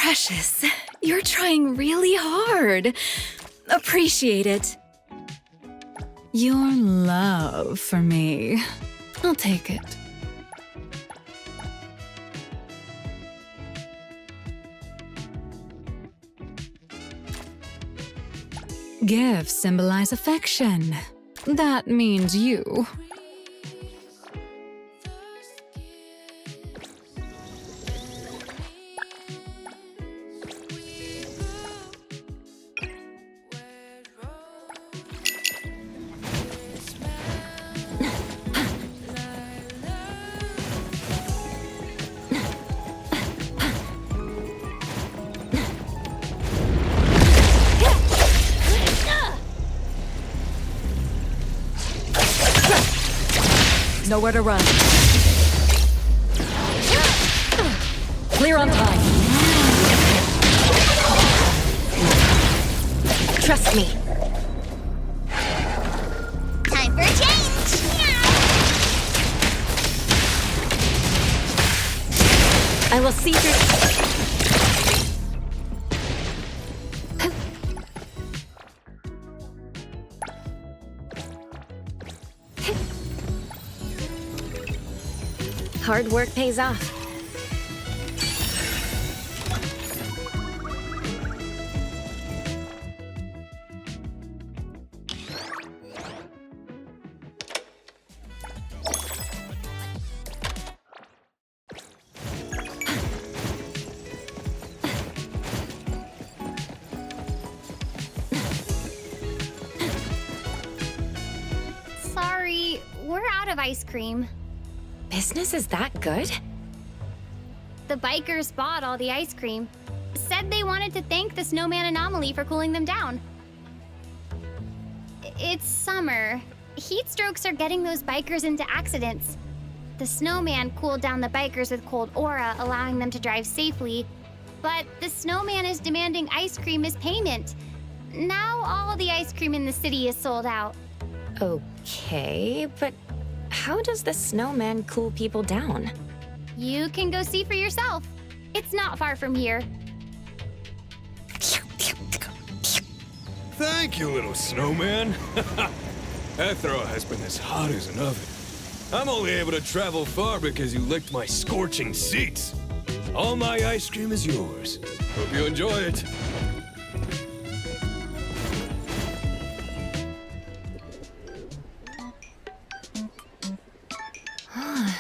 precious. You're trying really hard. Appreciate it. Your love for me. I'll take it. Gifts symbolize affection. That means you. Nowhere to run. Clear on time. Trust me. Time for a change! I will see through. Hard work pays off. Sorry, we're out of ice cream. Business is that good? The bikers bought all the ice cream. Said they wanted to thank the snowman anomaly for cooling them down. It's summer. Heat strokes are getting those bikers into accidents. The snowman cooled down the bikers with cold aura, allowing them to drive safely. But the snowman is demanding ice cream as payment. Now all the ice cream in the city is sold out. Okay, but how does the snowman cool people down? You can go see for yourself. It's not far from here. Thank you, little snowman. Etero has been as hot as an oven. I'm only able to travel far because you licked my scorching seats. All my ice cream is yours. Hope you enjoy it.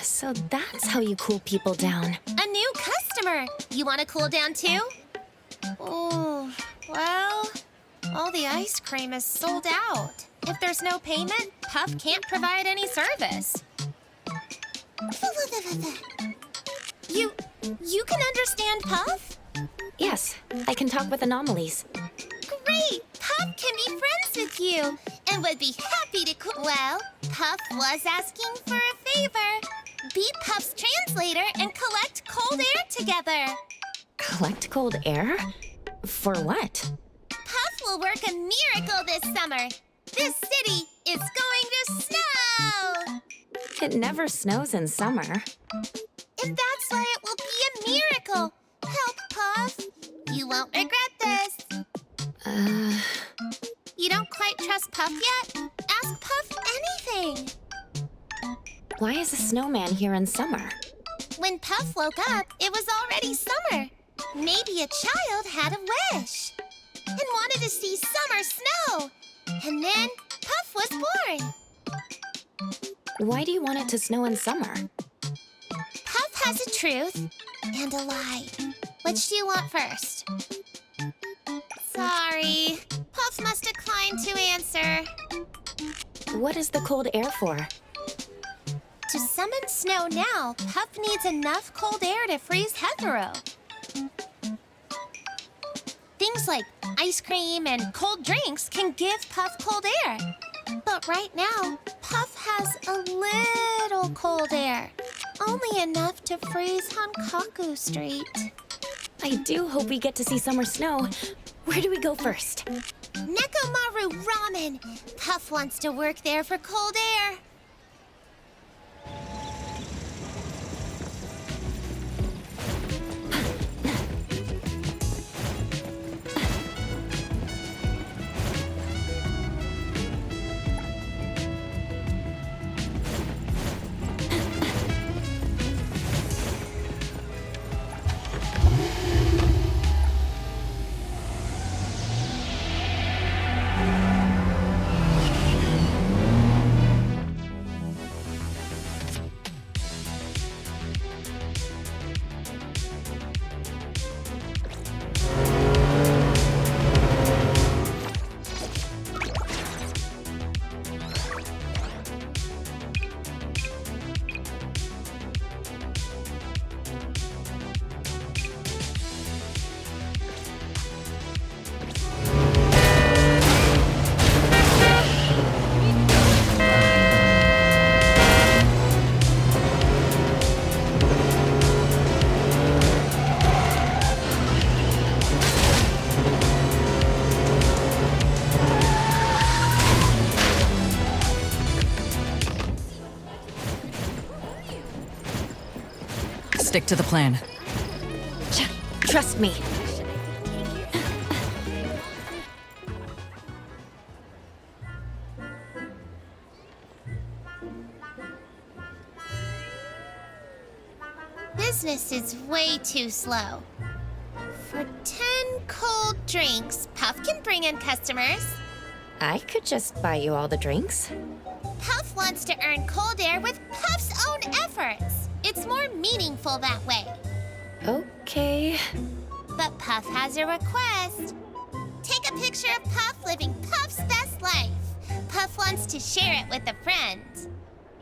So that's how you cool people down. A new customer! You want to cool down too? Oh, well, all the ice cream is sold out. If there's no payment, Puff can't provide any service. You can understand Puff? Yes, I can talk with anomalies. Great! Puff can be friends with you and would be happy to cool. Well, Puff was asking for a favor. Be Puff's translator and collect cold air together. Collect cold air? For what? Puff will work a miracle this summer. This city is going to snow! It never snows in summer. If that's why it will be a miracle. Help, Puff. You won't regret this. You don't quite trust Puff yet? Ask Puff anything. Why is a snowman here in summer? When Puff woke up, it was already summer. Maybe a child had a wish and wanted to see summer snow. And then Puff was born. Why do you want it to snow in summer? Puff has a truth and a lie. Which do you want first? Sorry, Puff must decline to answer. What is the cold air for? To summon snow now, Puff needs enough cold air to freeze Eterro. Things like ice cream and cold drinks can give Puff cold air. But right now, Puff has a little cold air. Only enough to freeze Hankaku Street. I do hope we get to see summer snow. Where do we go first? Nekomaru Ramen. Puff wants to work there for cold air. Stick to the plan. Trust me. Business is way too slow. For 10 cold drinks, Puff can bring in customers. I could just buy you all the drinks. Puff wants to earn cold air with Puff's own efforts. It's more meaningful that way. Okay. But Puff has a request. Take a picture of Puff living Puff's best life. Puff wants to share it with a friend.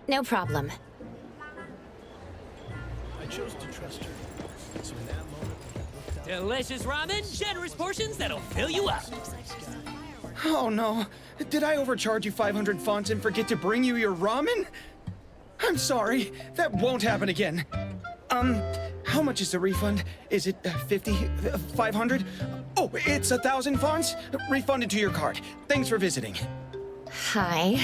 No problem. I chose to trust her. So in that moment, Delicious ramen, generous portions that'll fill you up. oh no. Did I overcharge you 500 fonts and forget to bring you your ramen? I'm sorry. That won't happen again. How much is the refund? Is it 50? 500? Oh, it's 1,000 fonts? Refunded to your card. Thanks for visiting. Hi.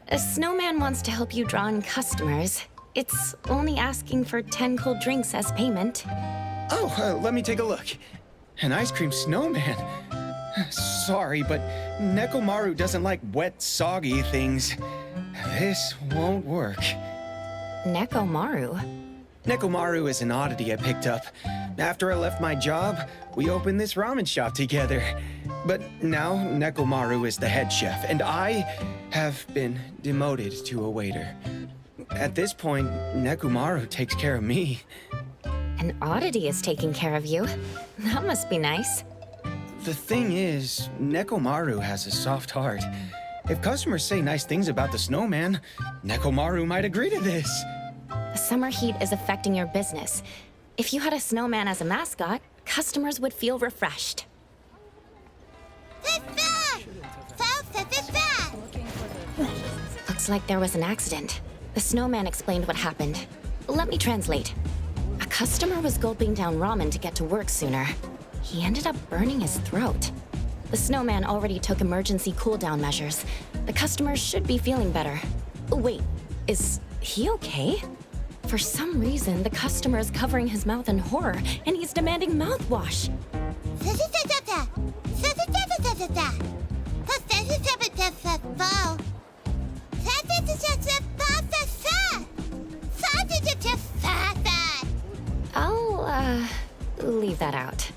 A snowman wants to help you draw in customers. It's only asking for 10 cold drinks as payment. Oh, let me take a look. An ice cream snowman. Sorry, but Nekomaru doesn't like wet, soggy things. This won't work. Nekomaru? Nekomaru is an oddity I picked up. After I left my job, we opened this ramen shop together. But now Nekomaru is the head chef, and I have been demoted to a waiter. At this point, Nekomaru takes care of me. An oddity is taking care of you. That must be nice. The thing is, Nekomaru has a soft heart. If customers say nice things about the snowman, Nekomaru might agree to this. The summer heat is affecting your business. If you had a snowman as a mascot, customers would feel refreshed. Looks like there was an accident. The snowman explained what happened. Let me translate. A customer was gulping down ramen to get to work sooner. He ended up burning his throat. The snowman already took emergency cool-down measures. The customer should be feeling better. Wait, is he okay? For some reason, the customer is covering his mouth in horror, and he's demanding mouthwash. I'll, leave that out.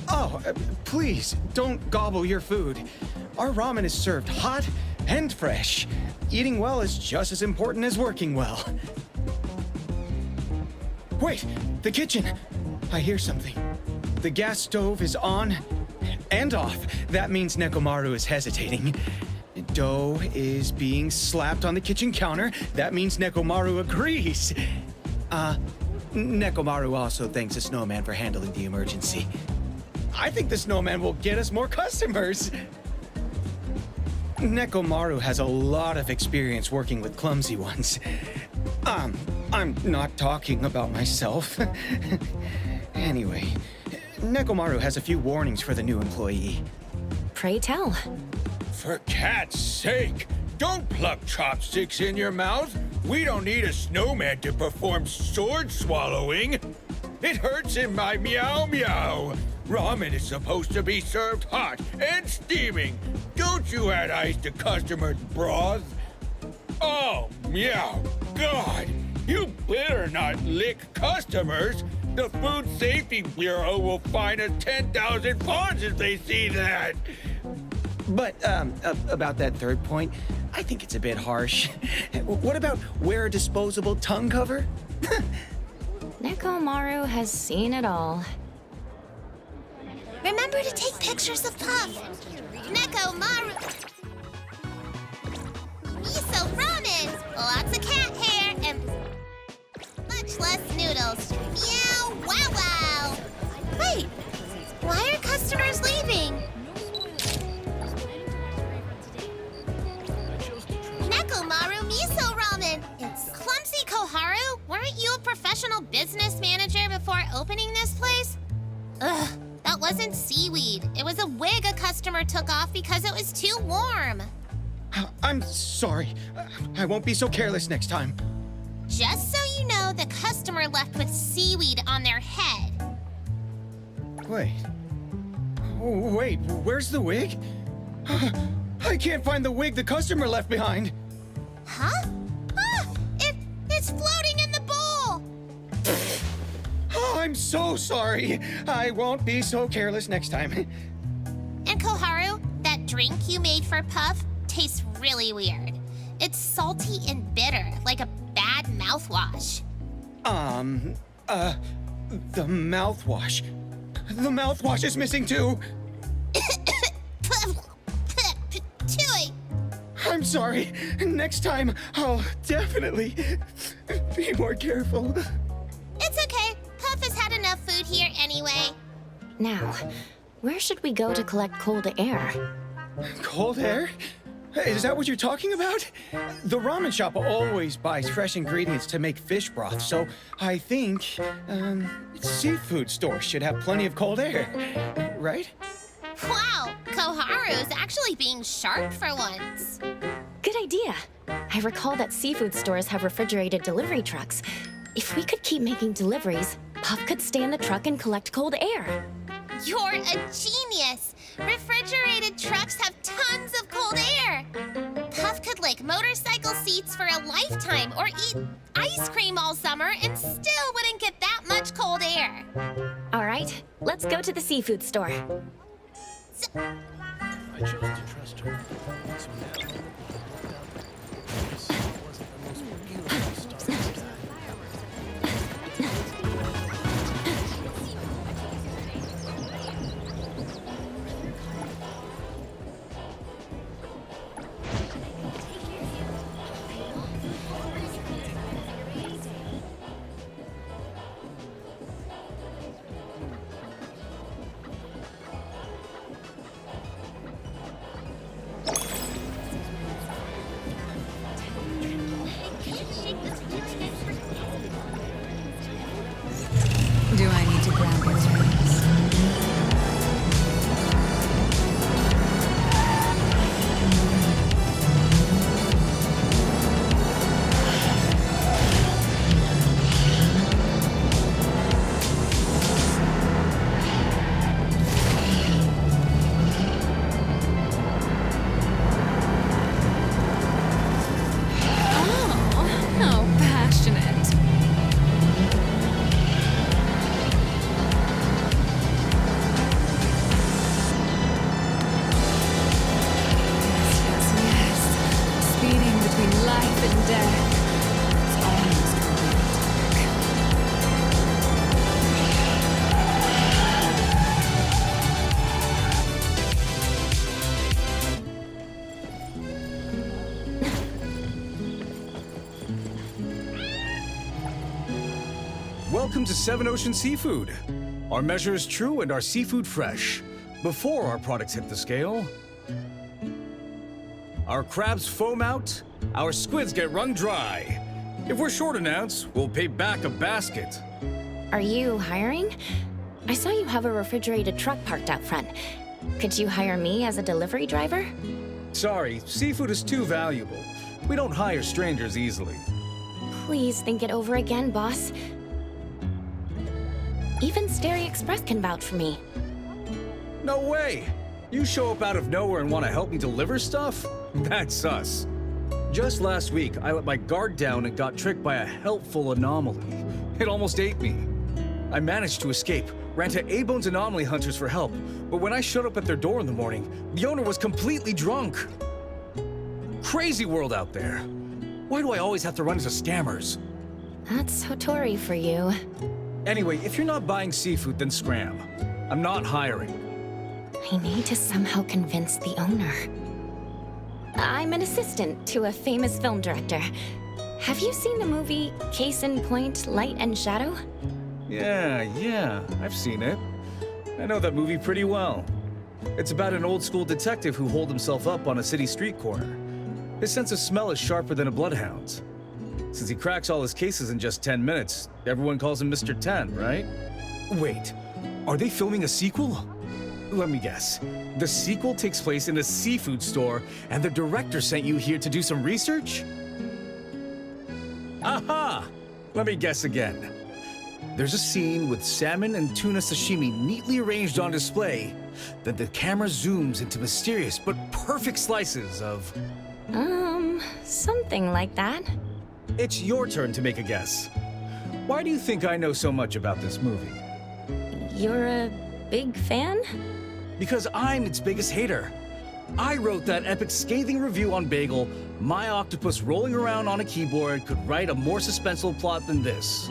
Oh, please, don't gobble your food. Our ramen is served hot and fresh. Eating well is just as important as working well. Wait, the kitchen. I hear something. The gas stove is on and off. That means Nekomaru is hesitating. Dough is being slapped on the kitchen counter. That means Nekomaru agrees. Nekomaru also thanks the snowman for handling the emergency. I think the snowman will get us more customers. Nekomaru has a lot of experience working with clumsy ones. I'm not talking about myself. Anyway, Nekomaru has a few warnings for the new employee. Pray tell. For cat's sake, don't pluck chopsticks in your mouth. We don't need a snowman to perform sword swallowing. It hurts in my meow meow. Ramen is supposed to be served hot and steaming. Don't you add ice to customers' broth. Oh, meow. God, you better not lick customers. The Food Safety Bureau will fine us 10,000 fonts if they see that. But, about that third point, I think it's a bit harsh. What about wear a disposable tongue cover? Nekomaru has seen it all. Remember to take pictures of Puff. Nekomaru. Miso ramen. Lots of cat hair and much less noodles. Meow, wow, wow. Wait, why are customers leaving? Nekomaru miso ramen. It's clumsy, Koharu. Weren't you a professional business manager before opening this place? Ugh, that wasn't seaweed. It was a wig a customer took off because it was too warm. I'm sorry. I won't be so careless next time. Just so you know, the customer left with seaweed on their head. Wait. Oh, wait, where's the wig? I can't find the wig the customer left behind. Huh? Ah! It's floating in the bowl! Oh, I'm so sorry. I won't be so careless next time. And Koharu, that drink you made for Puff tastes really weird. It's salty and bitter, like a bad mouthwash. The mouthwash. The mouthwash is missing too. Tui! I'm sorry. Next time, I'll definitely be more careful. It's okay. Puff has had enough food here anyway. Now, where should we go to collect cold air? Cold air? Is that what you're talking about? The ramen shop always buys fresh ingredients to make fish broth, so I think, seafood stores should have plenty of cold air, right? Wow, Koharu's actually being sharp for once. Good idea. I recall that seafood stores have refrigerated delivery trucks. If we could keep making deliveries, Puff could stay in the truck and collect cold air. You're a genius! Refrigerated trucks have tons of cold air! Puff could lick motorcycle seats for a lifetime or eat ice cream all summer and still wouldn't get that much cold air. All right, let's go to the seafood store. I chose to trust her. So now, this wasn't the most beautiful start. Do I need to grab your reins? Oh, how passionate. Speeding between life and death. It's almost Welcome to Seven Ocean Seafood. Our measure is true and our seafood fresh. Before our products hit the scale, our crabs foam out, our squids get wrung dry. If we're short an ounce, we'll pay back a basket. Are you hiring? I saw you have a refrigerated truck parked out front. Could you hire me as a delivery driver? Sorry, seafood is too valuable. We don't hire strangers easily. Please think it over again, boss. Even Stary Express can vouch for me. No way! You show up out of nowhere and want to help me deliver stuff? That's us. Just last week, I let my guard down and got tricked by a helpful anomaly. It almost ate me. I managed to escape, ran to A-Bone's anomaly hunters for help, but when I showed up at their door in the morning, the owner was completely drunk. Crazy world out there. Why do I always have to run into scammers? That's Hotori for you. Anyway, if you're not buying seafood, then scram. I'm not hiring. I need to somehow convince the owner. I'm an assistant to a famous film director. Have you seen the movie Case in Point, Light and Shadow? Yeah, I've seen it. I know that movie pretty well. It's about an old-school detective who holed himself up on a city street corner. His sense of smell is sharper than a bloodhound's. Since he cracks all his cases in just 10 minutes, everyone calls him Mr. 10, right? Wait, are they filming a sequel? Let me guess. The sequel takes place in a seafood store, and the director sent you here to do some research? Aha! Let me guess again. There's a scene with salmon and tuna sashimi neatly arranged on display. Then the camera zooms into mysterious but perfect slices of... Something like that. It's your turn to make a guess. Why do you think I know so much about this movie? You're a big fan? Because I'm its biggest hater. I wrote that epic scathing review on Bagel, my octopus rolling around on a keyboard could write a more suspenseful plot than this.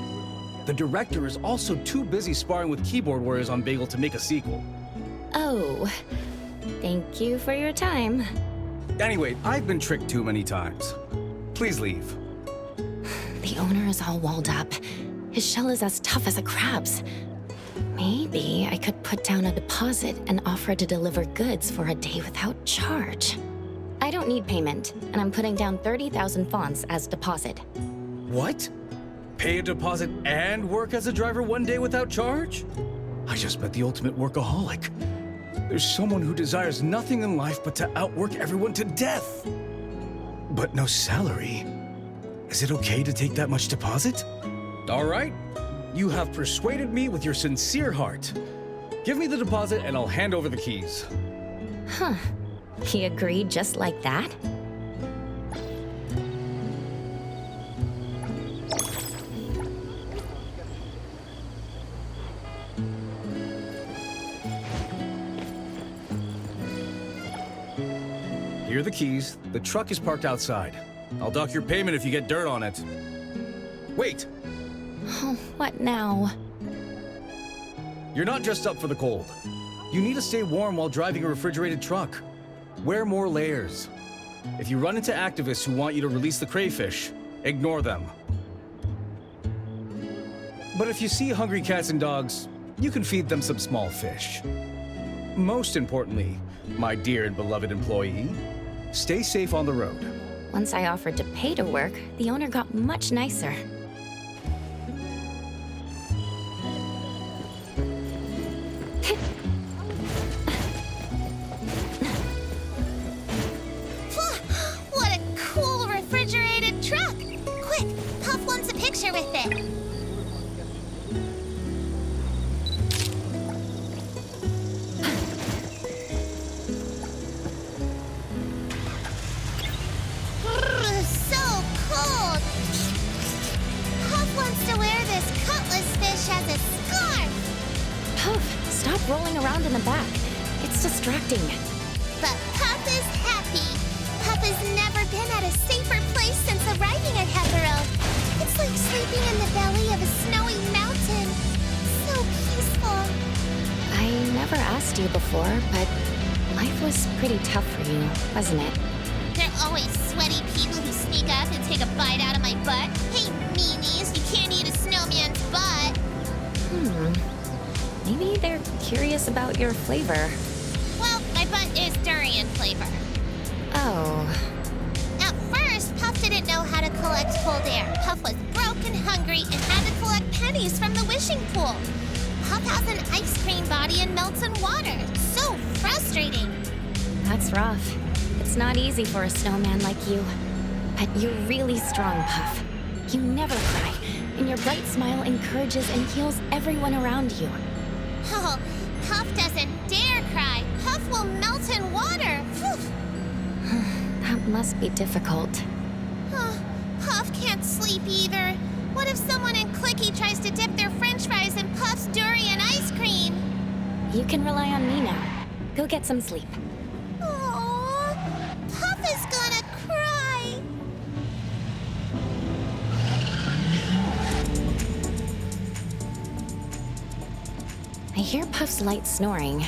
The director is also too busy sparring with keyboard warriors on Bagel to make a sequel. Oh, thank you for your time. Anyway, I've been tricked too many times. Please leave. The owner is all walled up. His shell is as tough as a crab's. Maybe I could put down a deposit and offer to deliver goods for a day without charge. I don't need payment, and I'm putting down 30,000 fonts as deposit. What? Pay a deposit and work as a driver one day without charge? I just met the ultimate workaholic. There's someone who desires nothing in life but to outwork everyone to death. But no salary. Is it okay to take that much deposit? All right. You have persuaded me with your sincere heart. Give me the deposit and I'll hand over the keys. Huh. He agreed just like that? Here are the keys. The truck is parked outside. I'll dock your payment if you get dirt on it. Wait! Oh, what now? You're not dressed up for the cold. You need to stay warm while driving a refrigerated truck. Wear more layers. If you run into activists who want you to release the crayfish, ignore them. But if you see hungry cats and dogs, you can feed them some small fish. Most importantly, my dear and beloved employee, stay safe on the road. Once I offered to pay to work, the owner got much nicer. What a cool refrigerated truck! Quick, Puff wants a picture with it. So cold! Puff wants to wear this cutlass fish as a scarf. Puff, stop rolling around in the back. It's distracting. But Puff is happy. Puff has never been at a safer place since arriving at Eterো. It's like sleeping in the belly of a snowy mountain. So peaceful. I never asked you before, but life was pretty tough for you, wasn't it? There are always sweaty people who sneak up and take a bite out of my butt. Hey, meanies, you can't eat a snowman's butt. Maybe they're curious about your flavor. Well, my butt is durian flavor. Oh, At first, Puff didn't know how to collect cold air. Puff was broke and hungry and had to collect pennies from the wishing pool. Puff has an ice cream body and melts in water. So frustrating. that's rough. It's not easy for a snowman like you. But you're really strong, Puff. You never cry, and your bright smile encourages and heals everyone around you. Oh, Puff doesn't dare cry. Puff will melt in water. Phew. That must be difficult. Puff can't sleep either. What if someone in Clicky tries to dip their french fries in Puff's durian ice cream? You can rely on me now. Go get some sleep. Aww, Puff is gonna cry. I hear Puff's light snoring.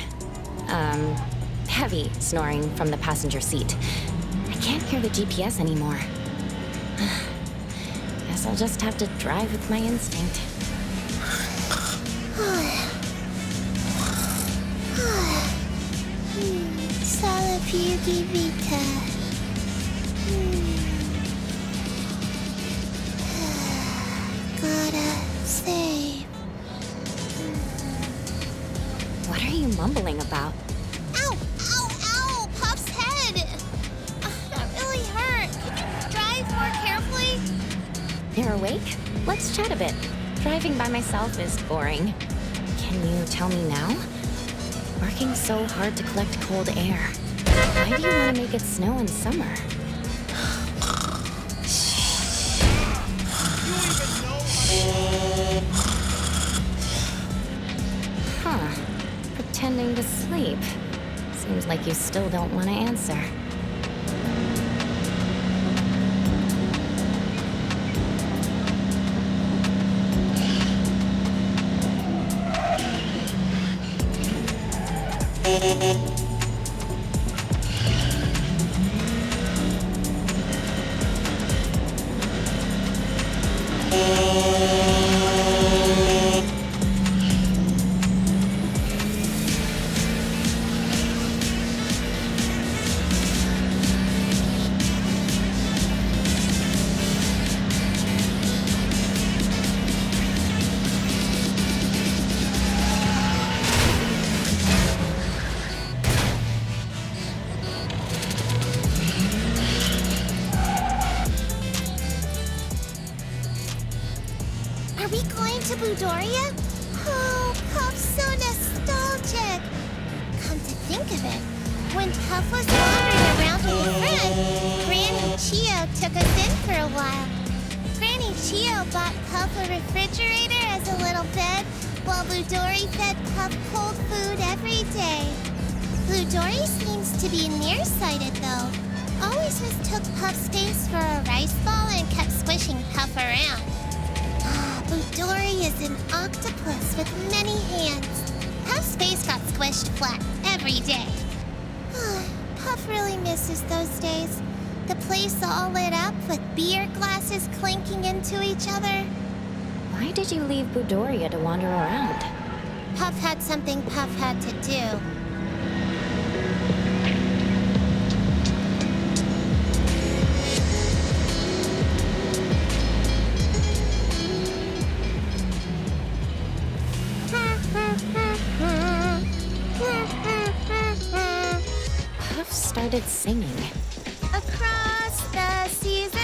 Heavy snoring from the passenger seat. I can't hear the GPS anymore. Guess I'll just have to drive with my instinct. Sala Piugi Vita. Gotta save. What are you mumbling about? Ow! Ow! Ow! Puff's head! That really hurt. Can you drive more carefully? You're awake? Let's chat a bit. Driving by myself is boring. Can you tell me now? Working so hard to collect cold air. Why do you want to make it snow in summer? Huh. Pretending to sleep. Seems like you still don't want to answer. Are we going to Budoria? Oh, Puff's so nostalgic. Come to think of it, when Puff was wandering around with a friend, Granny Chio took us in for a while. Granny Chio bought Puff a refrigerator as a little bed, while Budori fed Puff cold food every day. Budori seems to be nearsighted, though. Always mistook Puff's face for a rice ball and kept squishing Puff around. Budori is an octopus with many hands. Puff's face got squished flat every day. Puff really misses those days. The place all lit up with beer glasses clinking into each other. Why did you leave Budoria to wander around? Puff had something Puff had to do. Puff started singing. Across the seasons.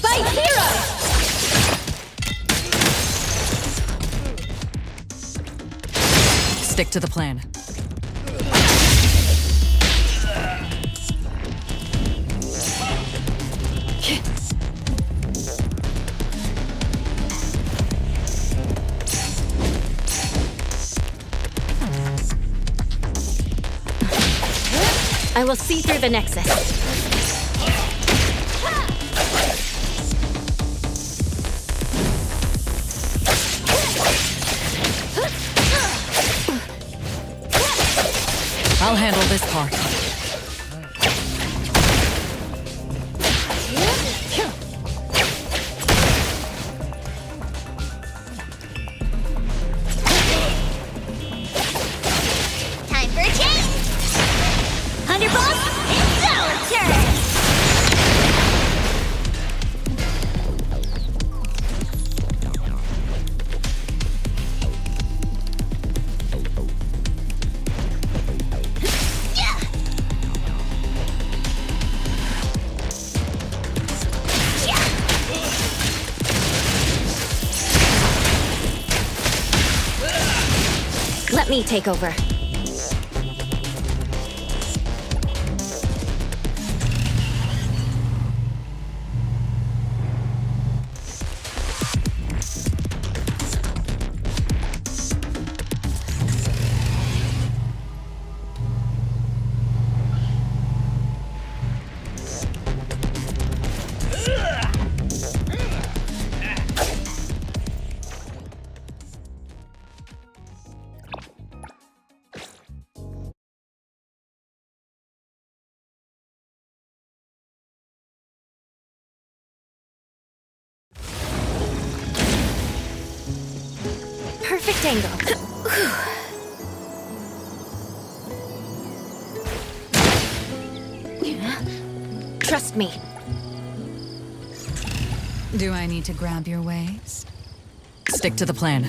Fight, hero! Stick to the plan. I will see through the Nexus. I'll handle this part. Mr. Boss, it's our turn! Let me take over. Perfect angle. Trust me. Do I need to grab your waist? Stick to the plan.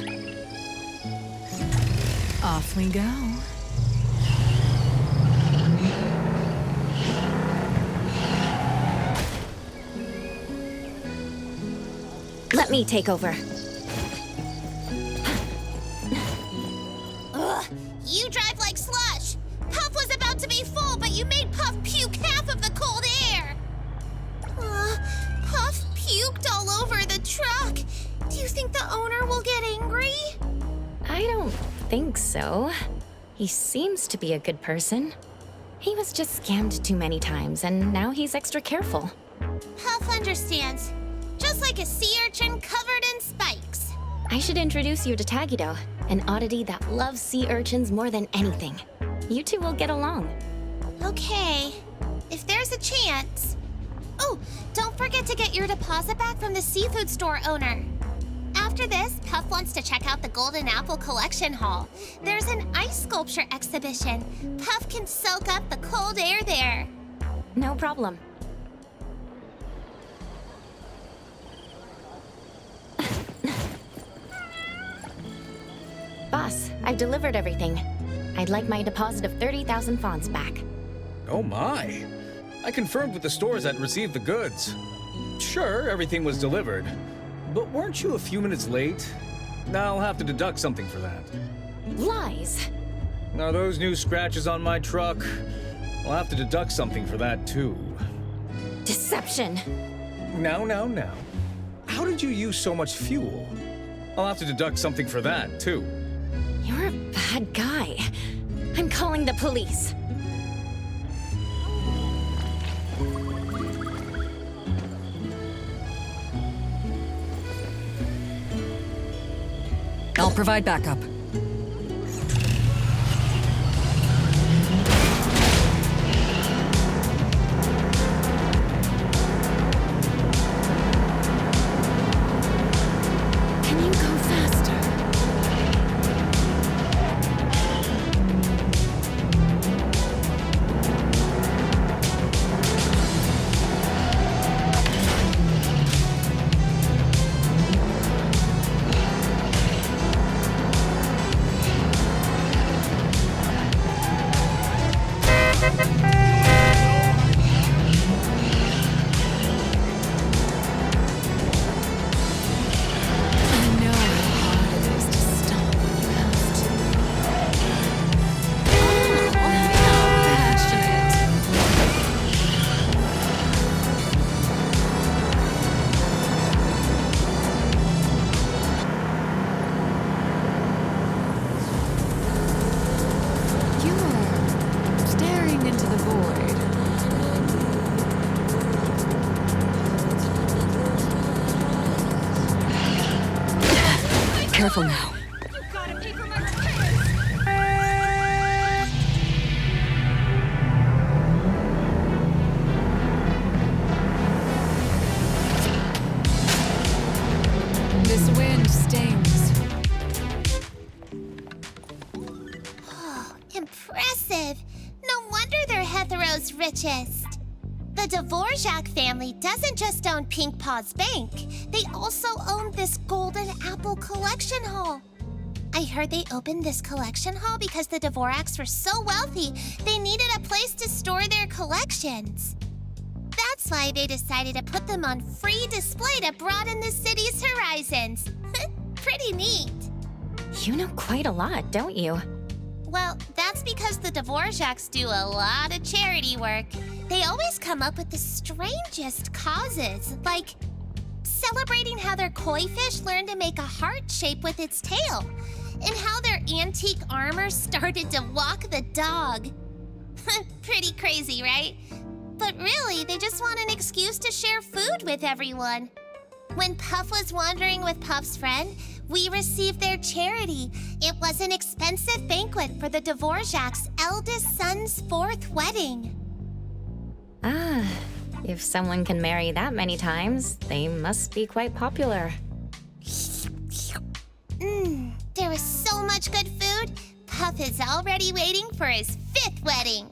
Off we go. Let me take over. Ugh, you drive like slush! Puff was about to be full, but you made Puff puke half of the cold air! Puff puked all over the truck. Do you think the owner will get angry? I don't think so. He seems to be a good person. He was just scammed too many times, and now he's extra careful. Puff understands. Just like a sea urchin covered in spikes. I should introduce you to Tagido, an oddity that loves sea urchins more than anything. You two will get along. Okay, if there's a chance. Oh, don't forget to get your deposit back from the seafood store owner. After this, Puff wants to check out the Golden Apple Collection Hall. There's an ice sculpture exhibition. Puff can soak up the cold air there. No problem. Boss, I've delivered everything. I'd like my deposit of 30,000 fonts back. Oh my. I confirmed with the stores that received the goods. Sure, everything was delivered. But weren't you a few minutes late? I'll have to deduct something for that. Lies! Are those new scratches on my truck? I'll have to deduct something for that too. Deception! Now. How did you use so much fuel? I'll have to deduct something for that too. You're a bad guy. I'm calling the police. I'll provide backup. Can you go faster? Careful now. This wind stings. Impressive. No wonder they're Hetero's richest. The Dvorak family doesn't just own Pink Paw's Bank. They also own this Golden Apple Collection Hall. I heard they opened this collection hall because the Dvoraks were so wealthy, they needed a place to store their collections. That's why they decided to put them on free display to broaden the city's horizons. Pretty neat. You know quite a lot, don't you? Well, that's because the Dvoraks do a lot of charity work. They always come up with the strangest causes, like celebrating how their koi fish learned to make a heart shape with its tail, and how their antique armor started to walk the dog. Pretty crazy, right? But really, they just want an excuse to share food with everyone. When Puff was wandering with Puff's friend, we received their charity. It was an expensive banquet for the Dvorak's eldest son's 4th wedding. Ah, if someone can marry that many times, they must be quite popular. There was so much good food. Puff is already waiting for his 5th wedding.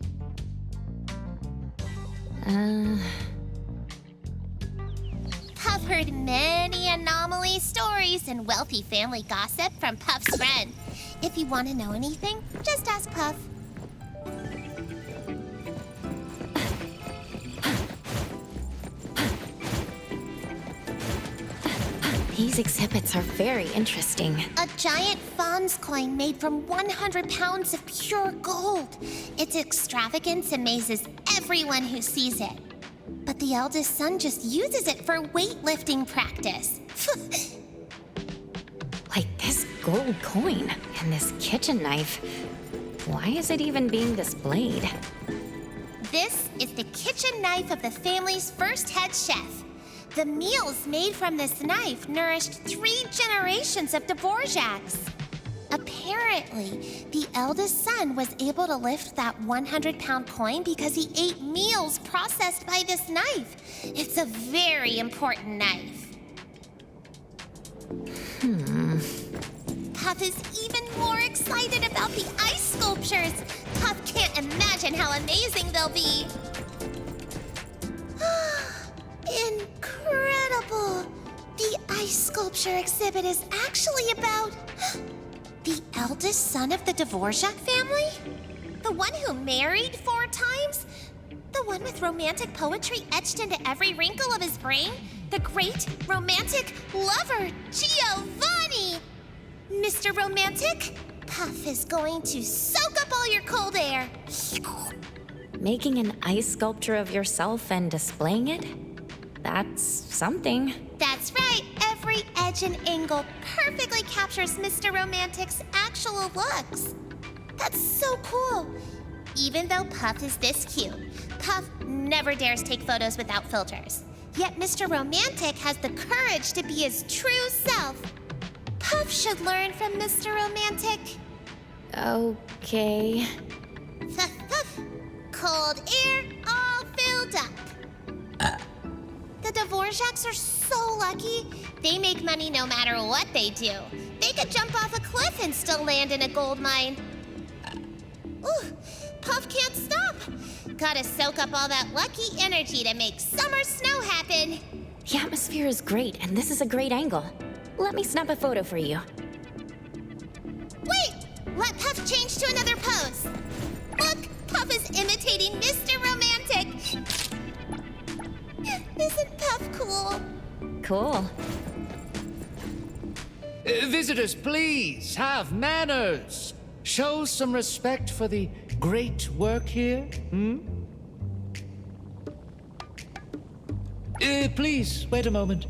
Puff heard many anomaly stories and wealthy family gossip from Puff's friend. If you want to know anything, just ask Puff. These exhibits are very interesting. A giant Fawn's coin made from 100 pounds of pure gold. Its extravagance amazes everyone who sees it. But the eldest son just uses it for weightlifting practice. Like this gold coin and this kitchen knife. Why is it even being displayed? This is the kitchen knife of the family's first head chef. The meals made from this knife nourished 3 generations of Dvoraks. Apparently, the eldest son was able to lift that 100-pound coin because he ate meals processed by this knife. It's a very important knife. Puff is even more excited about the ice sculptures. Puff can't imagine how amazing they'll be. Incredible! The ice sculpture exhibit is actually about the eldest son of the Dvorak family? The one who married 4 times? The one with romantic poetry etched into every wrinkle of his brain? The great romantic lover, Giovanni! Mr. Romantic, Puff is going to soak up all your cold air. Making an ice sculpture of yourself and displaying it? That's something. That's right. Every edge and angle perfectly captures Mr. Romantic's actual looks. That's so cool. Even though Puff is this cute, Puff never dares take photos without filters. Yet Mr. Romantic has the courage to be his true self. Puff should learn from Mr. Romantic. Okay. Cold air all filled up. The Dvoraks are so lucky. They make money no matter what they do. They could jump off a cliff and still land in a gold mine. Ooh, Puff can't stop. Gotta soak up all that lucky energy to make summer snow happen. The atmosphere is great, and this is a great angle. Let me snap a photo for you. Wait! Let Puff change to another pose. Look, Puff is imitating Mr. Romantic. Isn't Puff cool? Cool. Visitors, please have manners. Show some respect for the great work here. Please, wait a moment.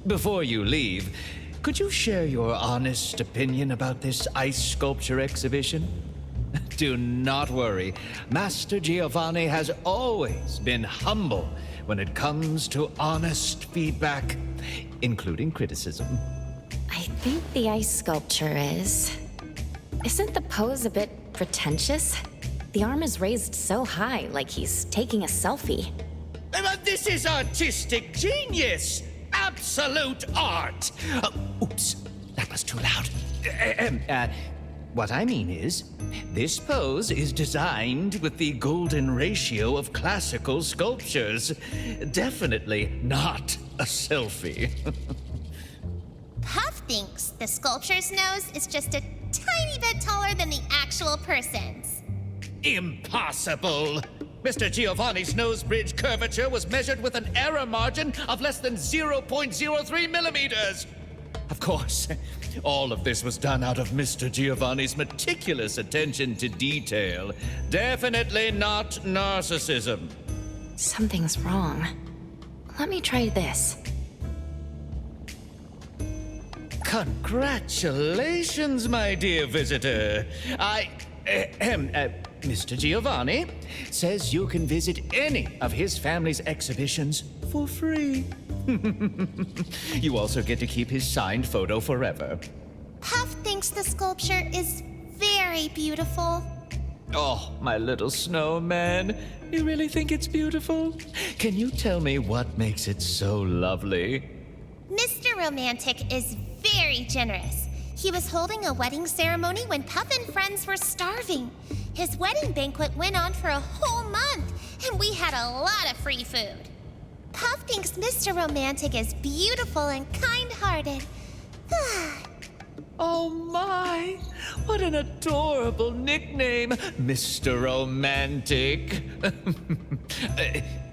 Before you leave, could you share your honest opinion about this ice sculpture exhibition? Do not worry. Master Giovanni has always been humble when it comes to honest feedback, including criticism. I think the ice sculpture is... Isn't the pose a bit pretentious? The arm is raised so high, like he's taking a selfie. But this is artistic genius! Absolute art! Oops, that was too loud. what I mean is, this pose is designed with the golden ratio of classical sculptures. Definitely not a selfie. Puff thinks the sculpture's nose is just a tiny bit taller than the actual person's. Impossible! Mr. Giovanni's nose bridge curvature was measured with an error margin of less than 0.03 millimeters. Of course, all of this was done out of Mr. Giovanni's meticulous attention to detail. Definitely not narcissism. Something's wrong. Let me try this. Congratulations, my dear visitor. Mr. Giovanni says you can visit any of his family's exhibitions for free. You also get to keep his signed photo forever. Puff thinks the sculpture is very beautiful. Oh, my little snowman. You really think it's beautiful? Can you tell me what makes it so lovely? Mr. Romantic is very generous. He was holding a wedding ceremony when Puff and friends were starving. His wedding banquet went on for a whole month, and we had a lot of free food. Puff thinks Mr. Romantic is beautiful and kind-hearted. Oh my! What an adorable nickname, Mr. Romantic.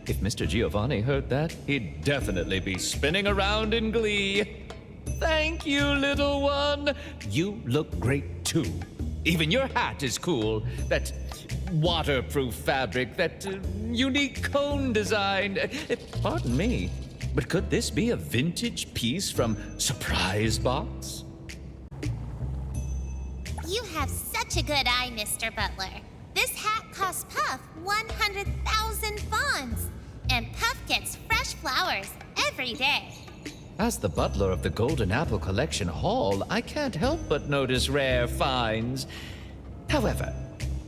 If Mr. Giovanni heard that, he'd definitely be spinning around in glee. Thank you, little one. You look great too. Even your hat is cool. That waterproof fabric, that unique cone design. Pardon me, but could this be a vintage piece from Surprise Box? You have such a good eye, Mr. Butler. This hat costs Puff 100,000 fawns, and Puff gets fresh flowers every day. As the butler of the Golden Apple Collection Hall, I can't help but notice rare finds. However,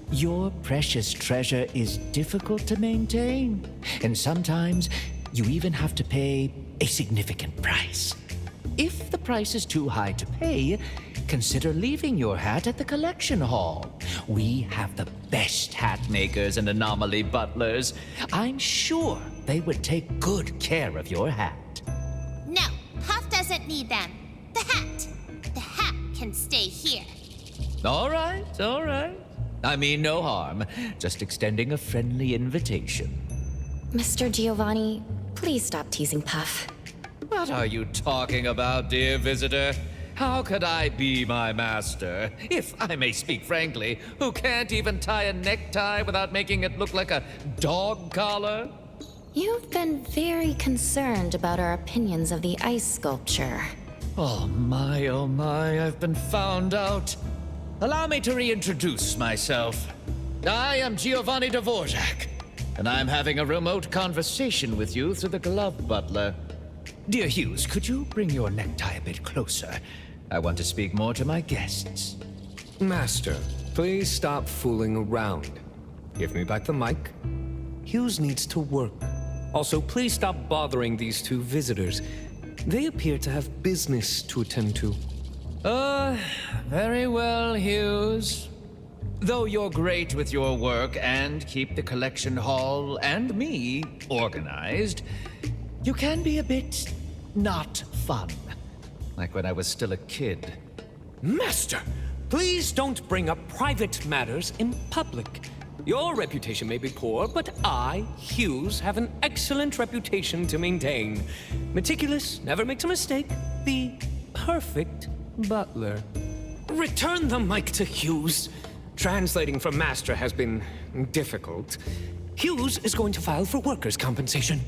your precious treasure is difficult to maintain, and sometimes you even have to pay a significant price. If the price is too high to pay, consider leaving your hat at the collection hall. We have the best hat makers and anomaly butlers. I'm sure they would take good care of your hat. No, Puff doesn't need them. The hat can stay here. All right, all right. I mean no harm, just extending a friendly invitation. Mr. Giovanni, please stop teasing Puff. What are you talking about, dear visitor? How could I be my master, if I may speak frankly, who can't even tie a necktie without making it look like a dog collar? You've been very concerned about our opinions of the ice sculpture. Oh my, I've been found out. Allow me to reintroduce myself. I am Giovanni Dvorak, and I'm having a remote conversation with you through the glove butler. Dear Hughes, could you bring your necktie a bit closer? I want to speak more to my guests. Master, please stop fooling around. Give me back the mic. Hughes needs to work. Also, please stop bothering these two visitors. They appear to have business to attend to. Very well, Hughes. Though you're great with your work and keep the collection hall and me organized, you can be a bit not fun. Like when I was still a kid. Master, please don't bring up private matters in public. Your reputation may be poor, but I, Hughes, have an excellent reputation to maintain. Meticulous, never makes a mistake, the perfect butler. Return the mic to Hughes. Translating from Master has been difficult. Hughes is going to file for workers' compensation.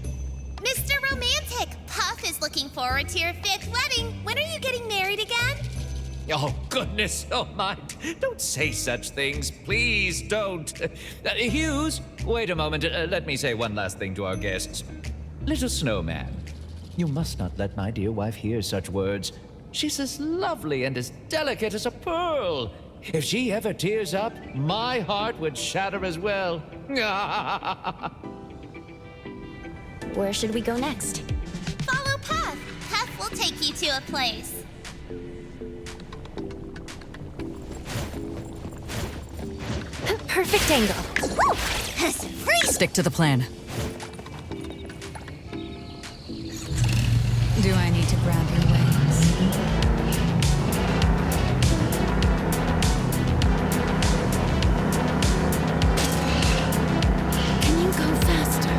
Mr. Romantic, Puff is looking forward to your 5th wedding. When are you getting married again? Oh, goodness, oh my. Don't say such things, please don't. Hughes, wait a moment. Let me say one last thing to our guests. Little snowman, you must not let my dear wife hear such words. She's as lovely and as delicate as a pearl. If she ever tears up, my heart would shatter as well. Where should we go next? Follow Puff. Puff will take you to a place. Perfect angle. Stick to the plan. Do I need to grab your wings? Can you go faster?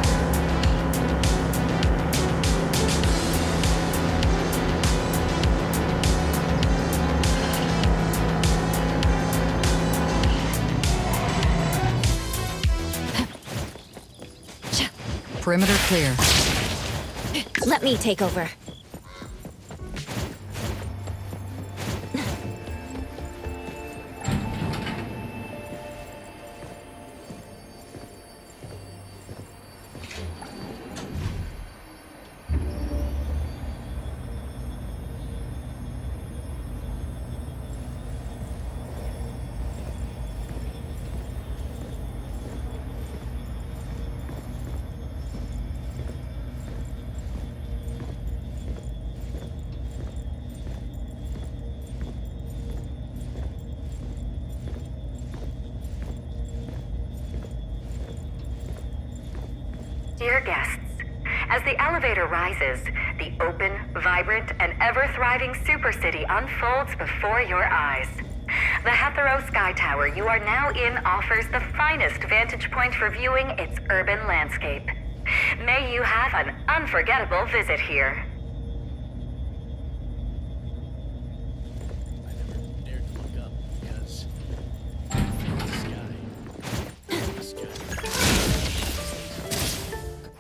Perimeter clear. Let me take over. Dear guests, as the elevator rises, the open, vibrant, and ever-thriving Super City unfolds before your eyes. The EterO Sky Tower you are now in offers the finest vantage point for viewing its urban landscape. May you have an unforgettable visit here. I never dared to look up because I feel the sky.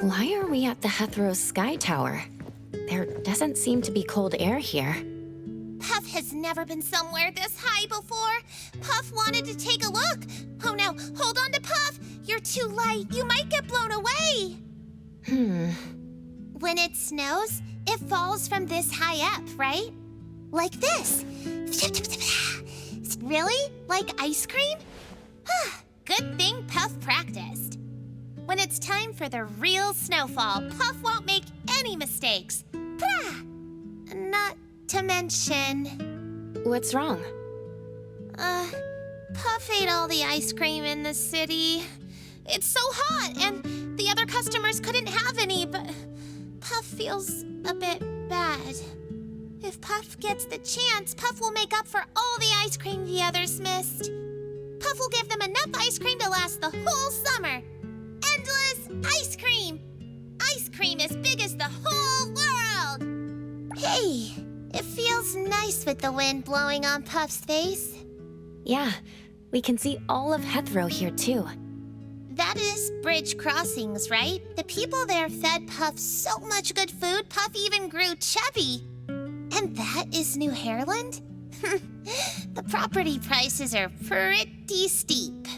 Why are we at the EterO Sky Tower? There doesn't seem to be cold air here. Puff has never been somewhere this high before. Puff wanted to take a look. Oh no, hold on to Puff. You're too light. You might get blown away. When it snows, it falls from this high up, right? Like this. Really? Like ice cream? Good thing Puff practiced. When it's time for the real snowfall, Puff won't make any mistakes. Not to mention... What's wrong? Puff ate all the ice cream in the city. It's so hot, and the other customers couldn't have any, but Puff feels a bit bad. If Puff gets the chance, Puff will make up for all the ice cream the others missed. Puff will give them enough ice cream to last the whole summer. Endless ice cream! Ice cream as big as the whole world! Hey, it feels nice with the wind blowing on Puff's face. Yeah, we can see all of EterO here too. That is Bridge Crossings, right? The people there fed Puff so much good food, Puff even grew chubby. And that is New Hairland? The property prices are pretty steep.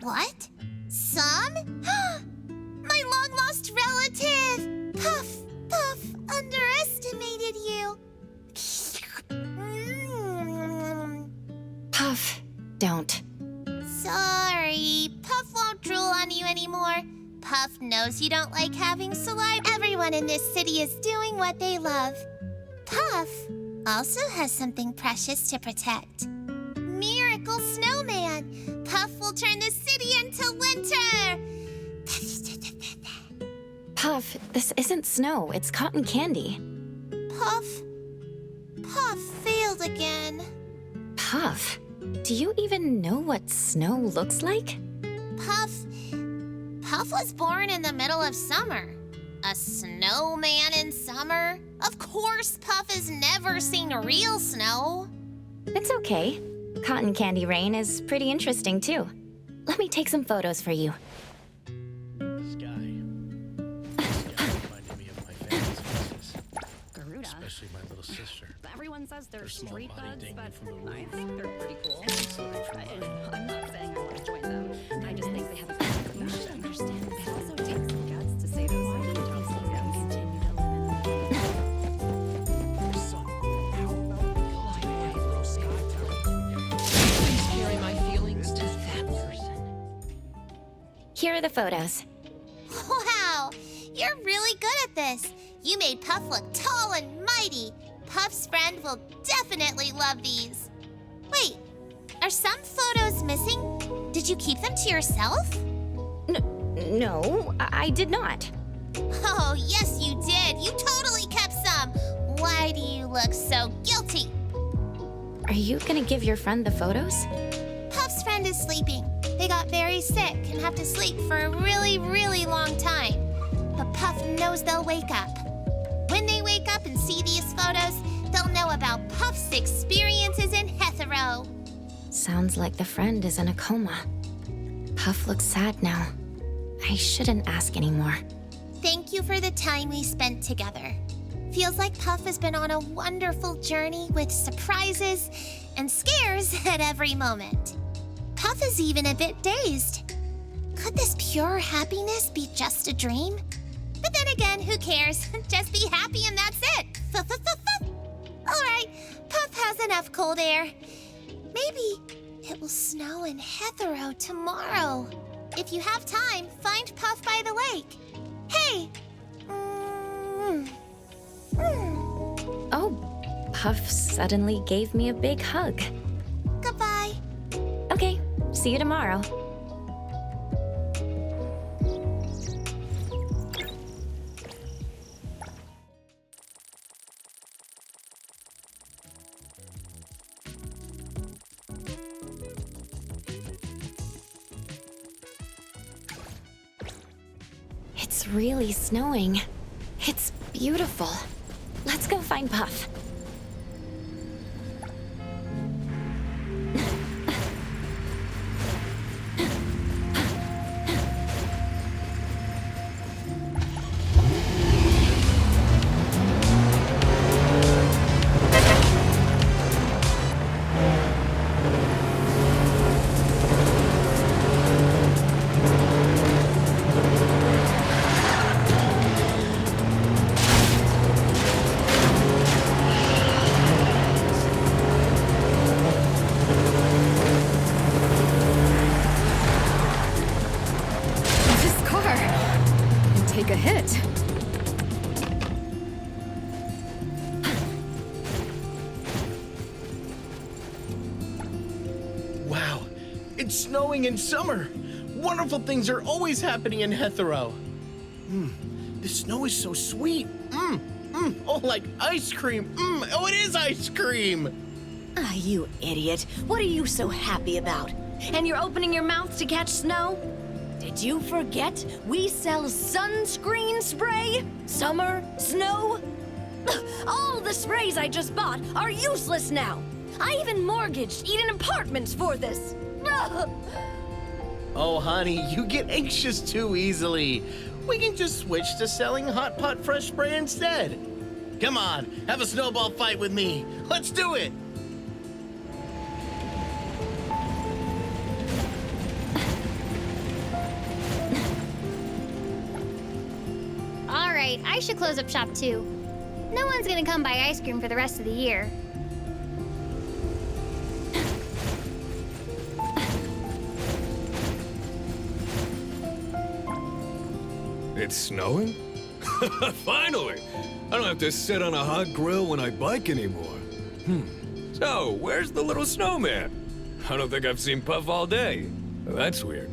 What? Some? My long-lost relative! Puff underestimated you. Puff, don't. Sorry, Puff won't drool on you anymore. Puff knows you don't like having saliva. Everyone in this city is doing what they love. Puff also has something precious to protect. Miracle Snowman! Puff will turn the city into winter! Puff, this isn't snow, it's cotton candy. Puff failed again. Puff, do you even know what snow looks like? Puff was born in the middle of summer. A snowman in summer? Of course Puff has never seen real snow. It's okay. Cotton candy rain is pretty interesting too. Let me take some photos for you. Sky reminded me of my family's faces. Garuda. Especially my little sister. Everyone says they're Her small street body bugs, dangling but from the I roof. think they're pretty cool. Something from mine. I'm not saying I want to join them. I just think they have a good You should understand that. It also takes some guts to say those things. Continue to live Please carry my feelings to that person. Here are the photos. Wow, you're really good at this. You made Puff look tall and mighty. Puff's friend will definitely love these. Wait, are some photos missing? Did Did you keep them to yourself? No, I did not. Oh, yes, you did. You totally kept some. Why do you look so guilty? Are you gonna give your friend the photos? Puff's friend is sleeping. They got very sick and have to sleep for a really, really long time. But Puff knows they'll wake up. When they wake up and see these photos, they'll know about Puff's experiences in Etero. Sounds like the friend is in a coma. Puff looks sad now. I shouldn't ask anymore. Thank you for the time we spent together. Feels like Puff has been on a wonderful journey with surprises and scares at every moment. Puff is even a bit dazed. Could this pure happiness be just a dream? But then again, who cares? Just be happy and that's it. All right, Puff has enough cold air. Maybe it will snow in Etero tomorrow. If you have time, find Puff by the lake. Hey! Oh, Puff suddenly gave me a big hug. Goodbye. Okay, see you tomorrow. It's really snowing. It's beautiful. Let's go find Puff. Take a hit. Wow, it's snowing in summer. Wonderful things are always happening in Etero. The snow is so sweet. Oh, like ice cream. Oh, it is ice cream. Ah, you idiot. What are you so happy about? And you're opening your mouth to catch snow? Did you forget we sell sunscreen spray? Summer? Snow? All the sprays I just bought are useless now. I even mortgaged Eden Apartments for this. Oh, honey, you get anxious too easily. We can just switch to selling Hot Pot Fresh Spray instead. Come on, have a snowball fight with me. Let's do it. All right, I should close up shop too. No one's gonna come buy ice cream for the rest of the year. It's snowing? Finally! I don't have to sit on a hot grill when I bike anymore. So, where's the little snowman? I don't think I've seen Puff all day. That's weird.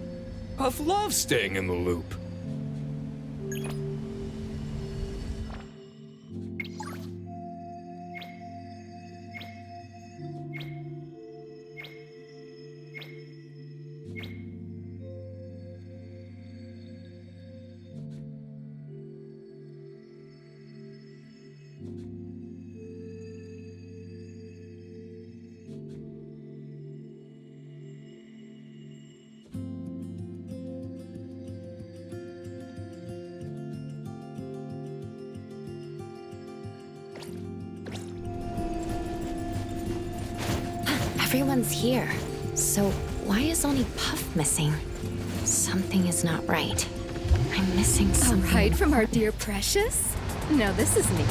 Puff loves staying in the loop. Everyone's here. So why is only Puff missing? Something is not right. I'm missing something. A ride from our dear Precious? Now this is neat.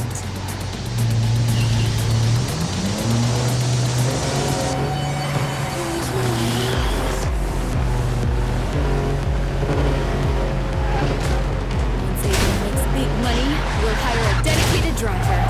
Once Aiden makes big money, we'll hire a dedicated driver.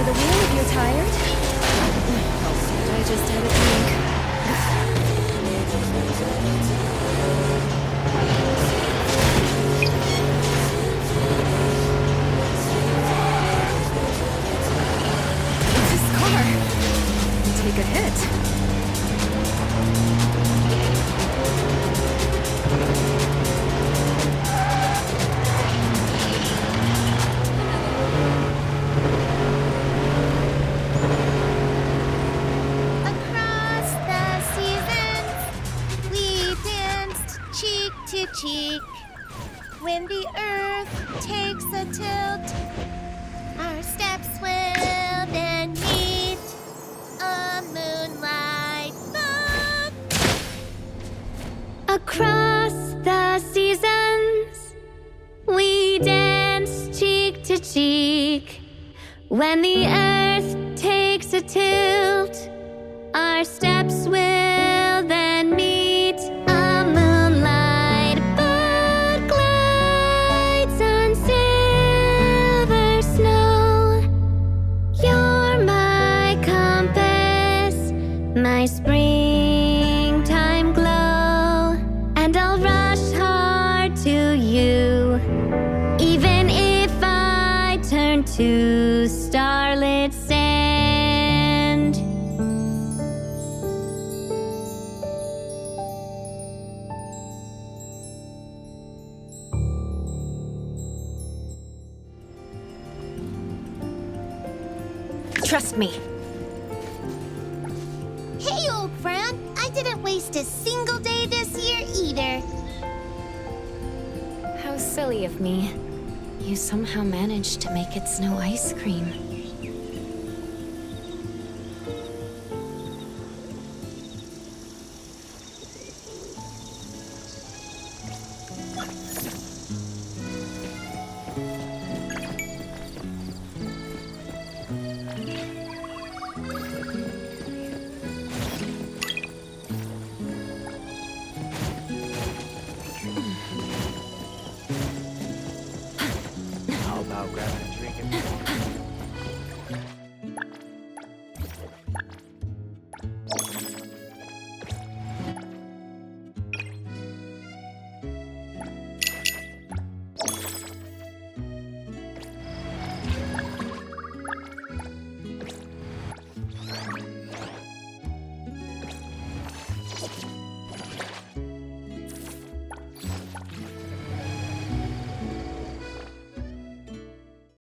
the wheel if you're tired. I just had a drink. This car. Take a hit. Across the seasons, we danced cheek to cheek. When the earth takes a tilt, our steps will then meet a moonlight bump. Across the seasons, we dance cheek to cheek. When the earth takes a tilt, our steps will then meet a moonlight bud glides on silver snow. You're my compass, my springtime glow, and I'll rush hard to you, even if I turn to starlit sand. Trust me. Hey, old friend, I didn't waste a single day this year either. How silly of me. You somehow managed to make it snow ice cream. How about grabbing a drink and